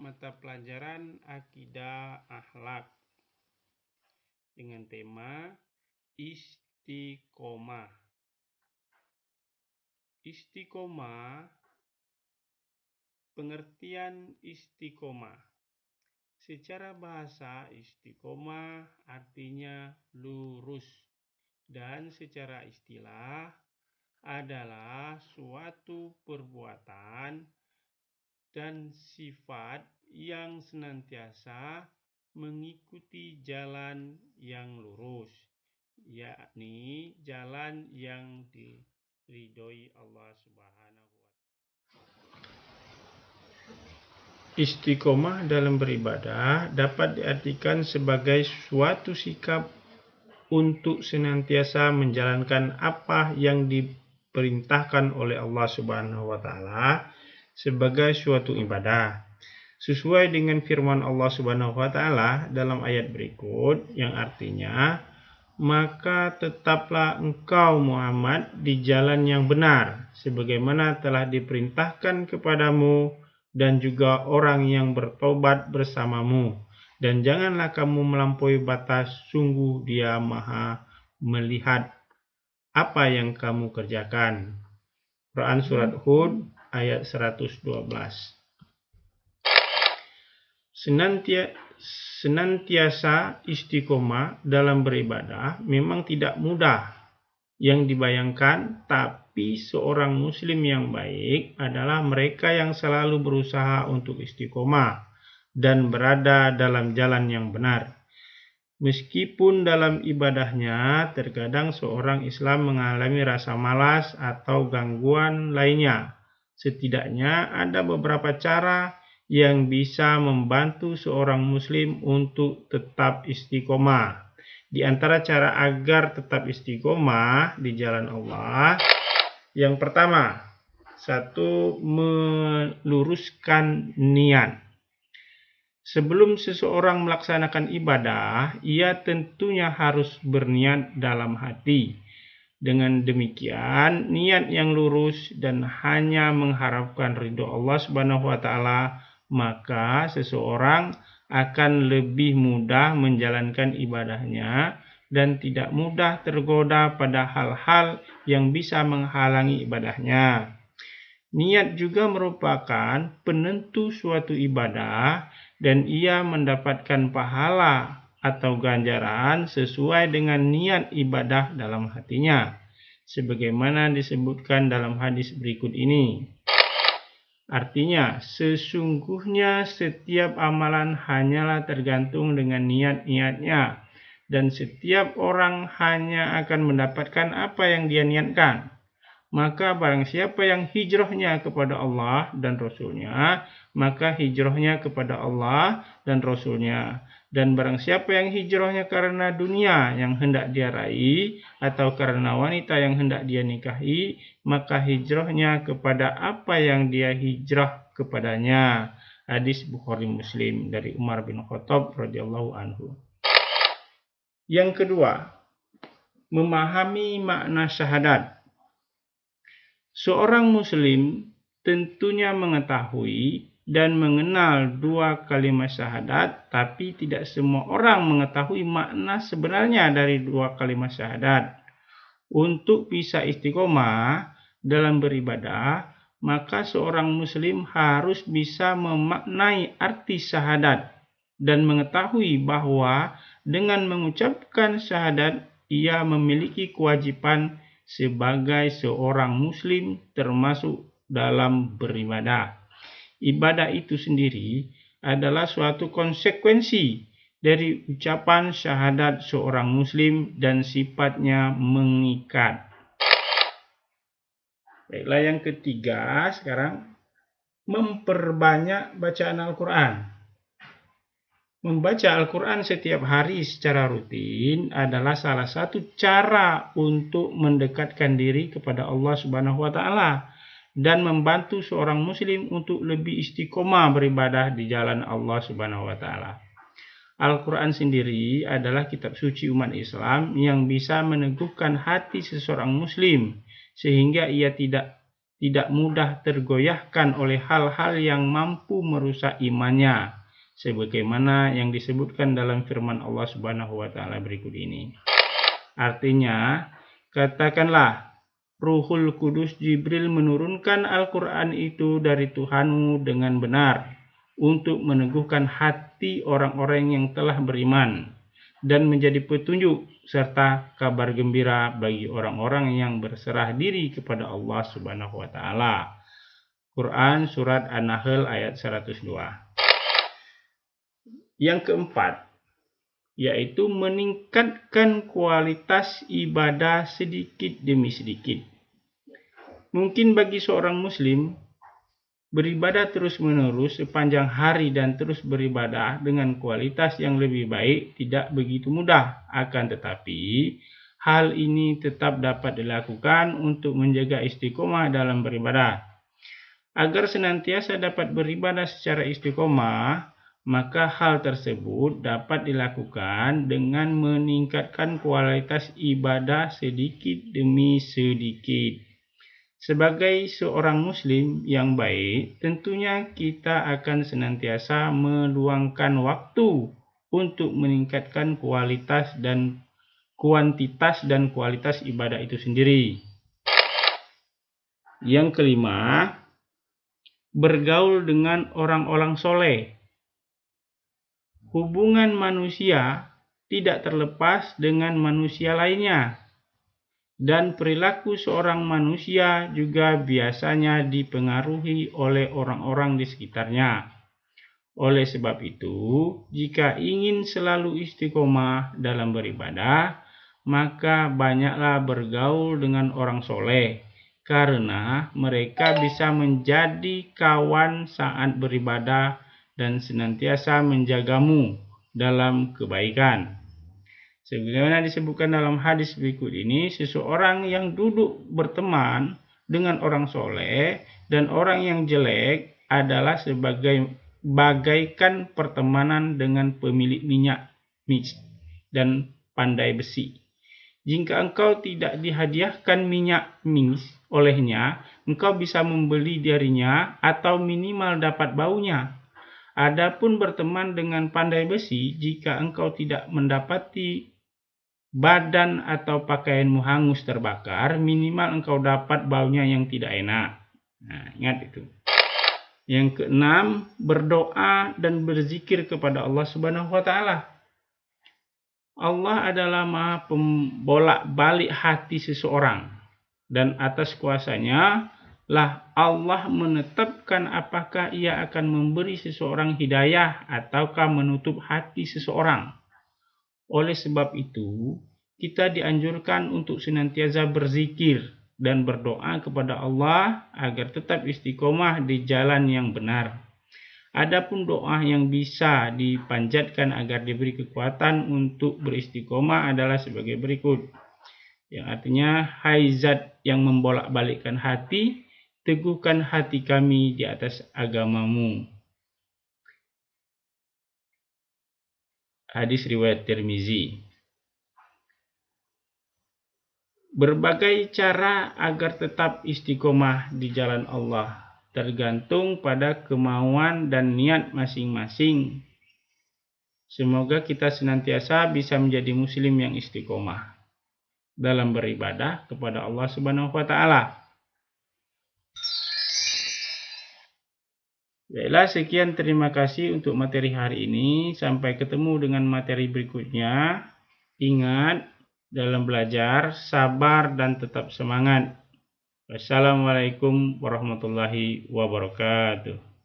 mata pelajaran Akidah Akhlak dengan tema Istiqomah. Istiqomah, pengertian istiqomah. Secara bahasa, istiqomah artinya lurus, dan secara istilah adalah suatu perbuatan dan sifat yang senantiasa mengikuti jalan yang lurus, yakni jalan yang diridhoi Allah Subhanahu wa Ta'ala. Istiqomah dalam beribadah dapat diartikan sebagai suatu sikap untuk senantiasa menjalankan apa yang diperintahkan oleh Allah Subhanahu wa Ta'ala sebagai suatu ibadah, sesuai dengan firman Allah Subhanahu wa Ta'ala dalam ayat berikut, yang artinya, maka tetaplah engkau Muhammad di jalan yang benar, sebagaimana telah diperintahkan kepadamu dan juga orang yang bertobat bersamamu, dan janganlah kamu melampaui batas, sungguh Dia Maha melihat apa yang kamu kerjakan. Quran Surat Hud ayat 112. Senantiasa istiqomah dalam beribadah memang tidak mudah yang dibayangkan, tapi seorang muslim yang baik adalah mereka yang selalu berusaha untuk istiqomah dan berada dalam jalan yang benar. Meskipun dalam ibadahnya terkadang seorang Islam mengalami rasa malas atau gangguan lainnya, setidaknya ada beberapa cara yang bisa membantu seorang muslim untuk tetap istiqomah. Di antara cara agar tetap istiqomah di jalan Allah, yang pertama, meluruskan niat. Sebelum seseorang melaksanakan ibadah, ia tentunya harus berniat dalam hati. Dengan demikian, niat yang lurus dan hanya mengharapkan ridho Allah Subhanahu wa Ta'ala, maka seseorang akan lebih mudah menjalankan ibadahnya dan tidak mudah tergoda pada hal-hal yang bisa menghalangi ibadahnya. Niat juga merupakan penentu suatu ibadah, dan ia mendapatkan pahala atau ganjaran sesuai dengan niat ibadah dalam hatinya, sebagaimana disebutkan dalam hadis berikut ini. Artinya, sesungguhnya setiap amalan hanyalah tergantung dengan niat-niatnya, dan setiap orang hanya akan mendapatkan apa yang dia niatkan. Maka barang siapa yang hijrahnya kepada Allah dan Rasul-Nya, maka hijrahnya kepada Allah dan Rasul-Nya. Dan barang siapa yang hijrahnya karena dunia yang hendak dia raih, atau karena wanita yang hendak dia nikahi, maka hijrahnya kepada apa yang dia hijrah kepadanya. Hadis Bukhari Muslim dari Umar bin Khattab radhiyallahu anhu. Yang kedua, memahami makna syahadat. Seorang muslim tentunya mengetahui dan mengenal dua kalimat syahadat, tapi tidak semua orang mengetahui makna sebenarnya dari dua kalimat syahadat. Untuk bisa istiqomah dalam beribadah, maka seorang muslim harus bisa memaknai arti syahadat dan mengetahui bahwa dengan mengucapkan syahadat, ia memiliki kewajiban sebagai seorang muslim, termasuk dalam beribadah. Ibadah itu sendiri adalah suatu konsekuensi dari ucapan syahadat seorang muslim dan sifatnya mengikat. Baiklah, yang ketiga sekarang, memperbanyak bacaan Al-Quran. Membaca Al-Quran setiap hari secara rutin adalah salah satu cara untuk mendekatkan diri kepada Allah Subhanahu wa Ta'ala dan membantu seorang muslim untuk lebih istiqomah beribadah di jalan Allah Subhanahu wa Ta'ala. Al-Quran sendiri adalah kitab suci umat Islam yang bisa meneguhkan hati seseorang muslim sehingga ia tidak tidak mudah tergoyahkan oleh hal-hal yang mampu merusak imannya, sebagaimana yang disebutkan dalam firman Allah Subhanahu wa taala berikut ini. Artinya, katakanlah, Ruhul Kudus Jibril menurunkan Al-Quran itu dari Tuhanmu dengan benar untuk meneguhkan hati orang-orang yang telah beriman dan menjadi petunjuk serta kabar gembira bagi orang-orang yang berserah diri kepada Allah Subhanahu wa taala. Quran surat An-Nahl ayat 102. Yang keempat, yaitu meningkatkan kualitas ibadah sedikit demi sedikit. Mungkin bagi seorang muslim, beribadah terus-menerus sepanjang hari dan terus beribadah dengan kualitas yang lebih baik tidak begitu mudah. Akan tetapi, hal ini tetap dapat dilakukan untuk menjaga istiqomah dalam beribadah. Agar senantiasa dapat beribadah secara istiqomah, maka hal tersebut dapat dilakukan dengan meningkatkan kualitas ibadah sedikit demi sedikit. Sebagai seorang muslim yang baik, tentunya kita akan senantiasa meluangkan waktu untuk meningkatkan kualitas dan kuantitas dan kualitas ibadah itu sendiri. Yang kelima, bergaul dengan orang-orang soleh. Hubungan manusia tidak terlepas dengan manusia lainnya, dan perilaku seorang manusia juga biasanya dipengaruhi oleh orang-orang di sekitarnya. Oleh sebab itu, jika ingin selalu istiqomah dalam beribadah, maka banyaklah bergaul dengan orang soleh, karena mereka bisa menjadi kawan saat beribadah dan senantiasa menjagamu dalam kebaikan. Sebagaimana disebutkan dalam hadis berikut ini, seseorang yang duduk berteman dengan orang soleh dan orang yang jelek adalah bagaikan pertemanan dengan pemilik minyak dan pandai besi. Jika engkau tidak dihadiahkan minyak olehnya, engkau bisa membeli darinya atau minimal dapat baunya. Adapun berteman dengan pandai besi, jika engkau tidak mendapati badan atau pakaianmu hangus terbakar, minimal engkau dapat baunya yang tidak enak. Nah, ingat itu. Yang keenam, berdoa dan berzikir kepada Allah Subhanahu wa taala. Allah adalah Maha pembolak-balik hati seseorang, dan atas kuasanya lah Allah menetapkan apakah ia akan memberi seseorang hidayah ataukah menutup hati seseorang. Oleh sebab itu, kita dianjurkan untuk senantiasa berzikir dan berdoa kepada Allah agar tetap istiqomah di jalan yang benar. Adapun doa yang bisa dipanjatkan agar diberi kekuatan untuk beristiqomah adalah sebagai berikut. Yang artinya, hai Zat yang membolak-balikkan hati, teguhkan hati kami di atas agamamu. Hadis riwayat Tirmizi. Berbagai cara agar tetap istiqomah di jalan Allah tergantung pada kemauan dan niat masing-masing. Semoga kita senantiasa bisa menjadi muslim yang istiqomah dalam beribadah kepada Allah Subhanahu wa taala. Baiklah, sekian, terima kasih untuk materi hari ini. Sampai ketemu dengan materi berikutnya. Ingat, dalam belajar, sabar dan tetap semangat. Wassalamualaikum warahmatullahi wabarakatuh.